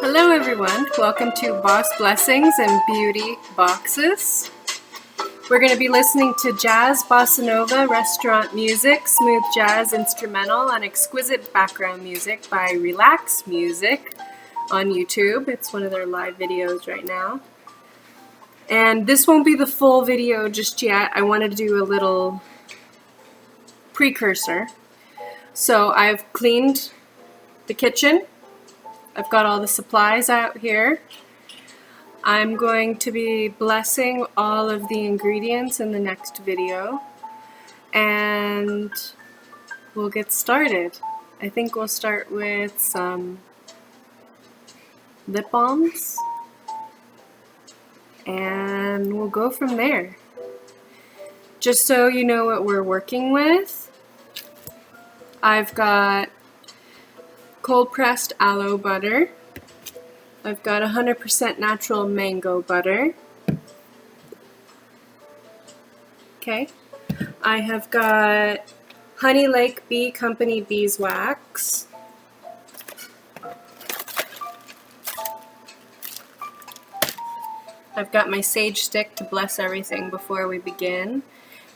Hello everyone, welcome to Boss Blessings and Beauty Boxes. We're going to be listening to jazz, bossa nova, restaurant music, smooth jazz, instrumental, and exquisite background music by Relax Music on YouTube. It's one of their live videos right now. And this won't be the full video just yet. I wanted to do a little precursor. So I've cleaned the kitchen. I've got all the supplies out here. I'm going to be blessing all of the ingredients in the next video, and we'll get started. I think we'll start with some lip balms, and we'll go from there. Just so you know what we're working with, I've got cold pressed aloe butter. I've got 100% natural mango butter. Okay. I have got Honey Lake Bee Company beeswax. I've got my sage stick to bless everything before we begin,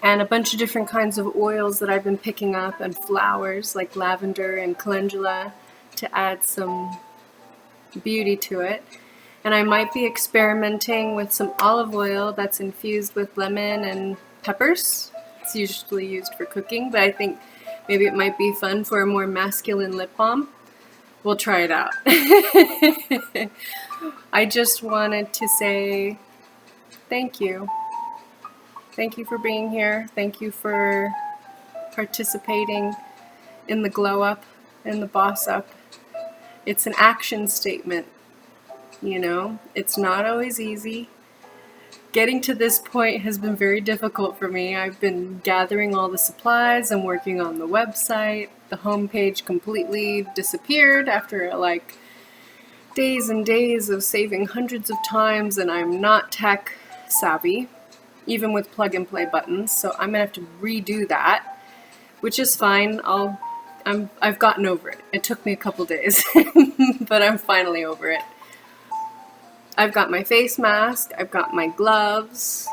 and a bunch of different kinds of oils that I've been picking up, and flowers like lavender and calendula to add some beauty to it. And I might be experimenting with some olive oil that's infused with lemon and peppers. It's usually used for cooking, but I think maybe it might be fun for a more masculine lip balm. We'll try it out. I just wanted to say thank you. Thank you for being here. Thank you for participating in the glow up and the boss up. It's an action statement, you know. It's not always easy. Getting to this point has been very difficult for me. I've been gathering all the supplies and working on the website. The homepage completely disappeared after like days and days of saving hundreds of times, and I'm not tech savvy, even with plug and play buttons, so I'm gonna have to redo that, which is fine. I've gotten over it. It took me a couple days, but I'm finally over it. I've got my face mask, I've got my gloves,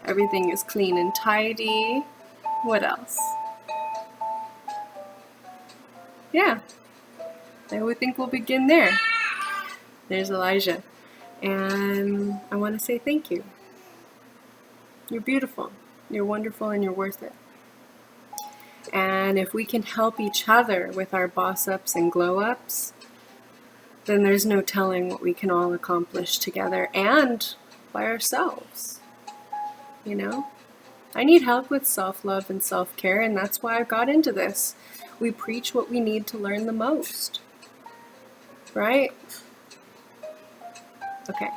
everything is clean and tidy. What else? Yeah, I would think we'll begin there. There's Elijah. And I want to say thank you. You're beautiful, you're wonderful, and you're worth it. And if we can help each other with our boss ups and glow ups, then there's no telling what we can all accomplish together and by ourselves. You know? I need help with self-love and self-care, and that's why I got into this. We preach what we need to learn the most. Right? Okay.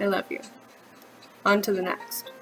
I love you. On to the next.